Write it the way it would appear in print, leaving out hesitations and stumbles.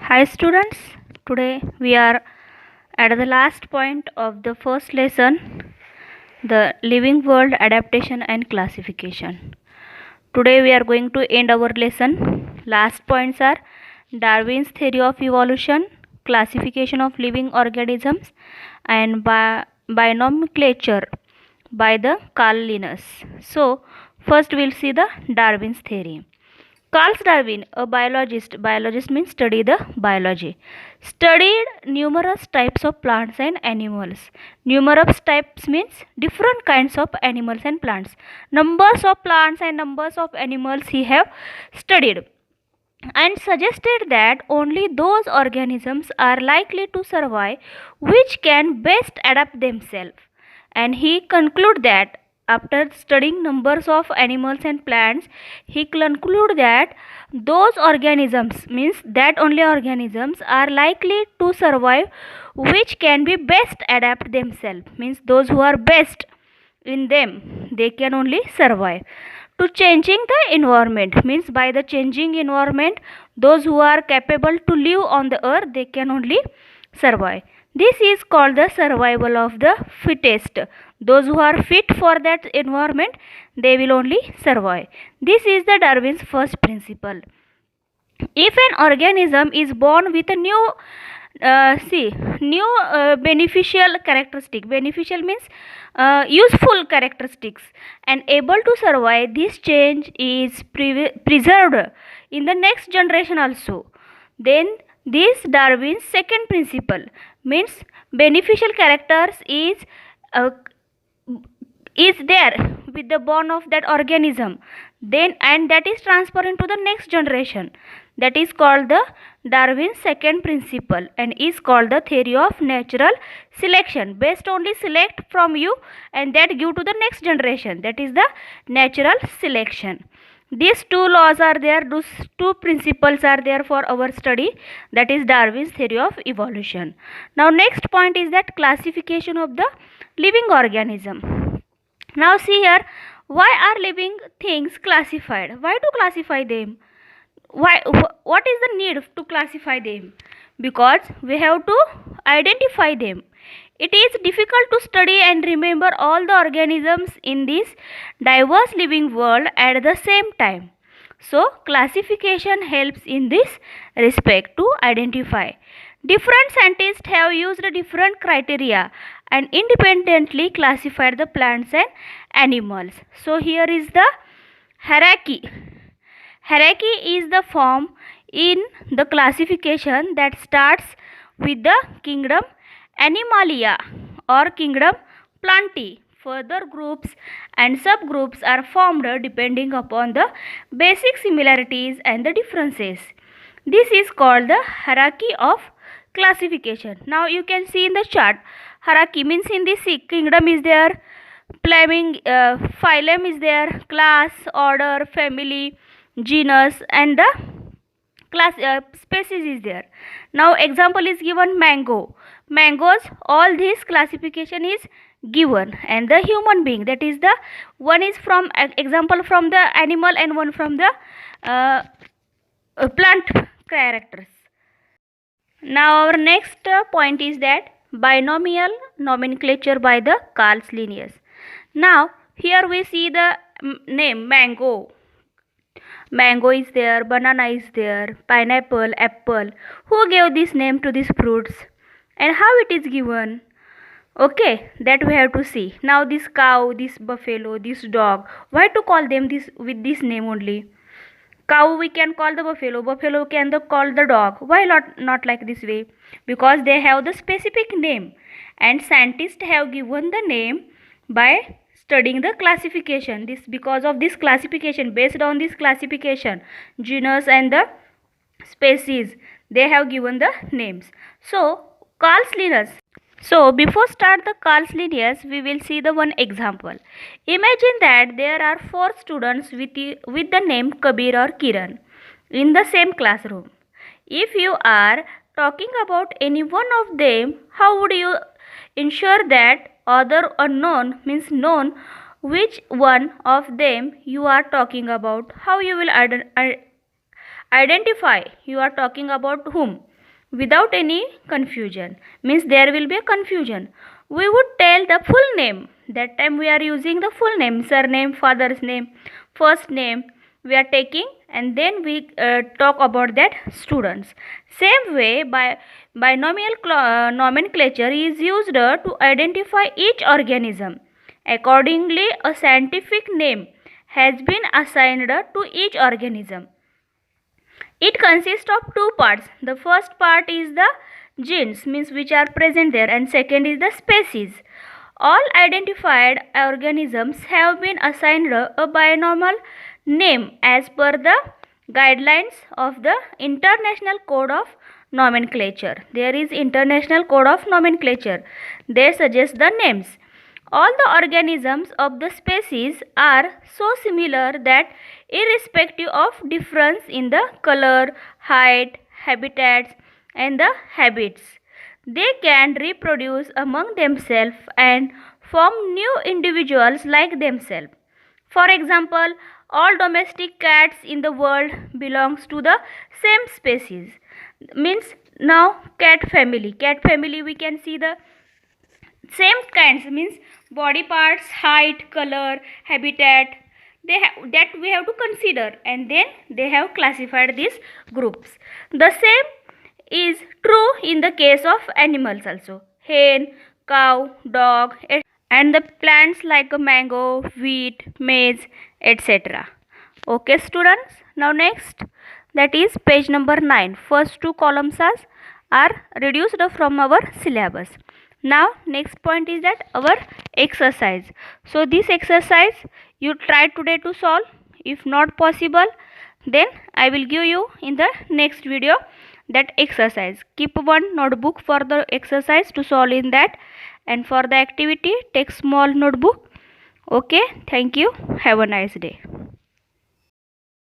Hi students, today we are at the last point of the first lesson, the living world adaptation and classification. Today we are going to end our lesson. Last points are Darwin's theory of evolution, classification of living organisms, and binomial by the Carl Linnaeus. So first we'll see the Darwin's theory. Charles Darwin, a biologist means study the biology, studied numerous types of plants and animals. Numerous types means different kinds of animals and plants. Numbers of plants and numbers of animals he have studied and suggested that only those organisms are likely to survive which can best adapt themselves. And he concluded that after studying numbers of animals and plants, he concluded that those organisms means that only organisms are likely to survive which can be best adapt themselves, means those who are best in them they can only survive to changing the environment, means by the changing environment those who are capable to live on the earth they can only survive. This is called the survival of the fittest. Those who are fit for that environment they will only survive. This is the Darwin's first principle. If an organism is born with a new beneficial characteristic, beneficial means useful characteristics, and able to survive, this change is preserved in the next generation also, then this Darwin's second principle means beneficial characters uh, is there with the born of that organism, then and that is transferred into the next generation. That is called the Darwin's second principle and is called the theory of natural selection. Best only select from you and that give to the next generation, that is the natural selection. These two laws are there, those two principles are there for our study, that is Darwin's theory of evolution. Now next point is that classification of the living organism. Now see here, why are living things classified? Why to classify them? What is the need to classify them? Because we have to identify them. It is difficult to study and remember all the organisms in this diverse living world at the same time. So classification helps in this respect to identify. Different scientists have used different criteria and independently classified the plants and animals. So here is the hierarchy. Hierarchy is the form in the classification that starts with the kingdom Animalia or kingdom Plantae. Further groups and subgroups are formed depending upon the basic similarities and the differences. This is called the hierarchy of classification. Now you can see in the chart, hierarchy means in this kingdom is there, phylum is there, class, order, family, genus, and the class species is there. Now example is given mango. Mangoes, all this classification is given, and the human being, that is the one is from example from the animal and one from the plant characters. Now our next point is that binomial nomenclature by the Carl Linnaeus. Now here we see the name mango. Mango is there, banana is there, pineapple, apple. Who gave this name to these fruits and how it is given? Okay, that we have to see. Now this cow, this buffalo, this dog, why to call them this with this name only? Cow we can call the buffalo, buffalo can call the dog. Why not like this way? Because they have the specific name and scientists have given the name by studying the classification. This because of this classification, based on this classification, genus and the species, they have given the names. So Carl Linnaeus. So before start the Carl Linnaeus, we will see the one example. Imagine that there are 4 students with the name Kabir or Kiran in the same classroom. If you are talking about any one of them, how would you ensure that other unknown means known which one of them you are talking about? How you will identify you are talking about whom? without any confusion. Means there will be a confusion. We would tell the full name. That time we are using the full name, surname, father's name, first name we are taking, and then we talk about that students. Same way, binomial nomenclature is used to identify each organism. Accordingly, a scientific name has been assigned to each organism. It consists of two parts. The first part is the genes, means which are present there, and second is the species. All identified organisms have been assigned a binomial name as per the guidelines of the International Code of Nomenclature. There is International Code of Nomenclature. They suggest the names. All the organisms of the species are so similar that irrespective of difference in the color, height, habitats and the habits, they can reproduce among themselves and form new individuals like themselves. For example, all domestic cats in the world belongs to the same species. Means now cat family we can see the same kinds, means body parts, height, color, habitat, that we have to consider, and then they have classified these groups. The same is true in the case of animals also. Hen, cow, dog, and the plants like mango, wheat, maize, etc. Okay students, now next, that is page number 9. First two columns are reduced from our syllabus. Now next point is that our exercise. So this exercise you try today to solve. If not possible, then I will give you in the next video that exercise. Keep one notebook for the exercise to solve in that, and for the activity take small notebook. Okay, thank you. Have a nice day.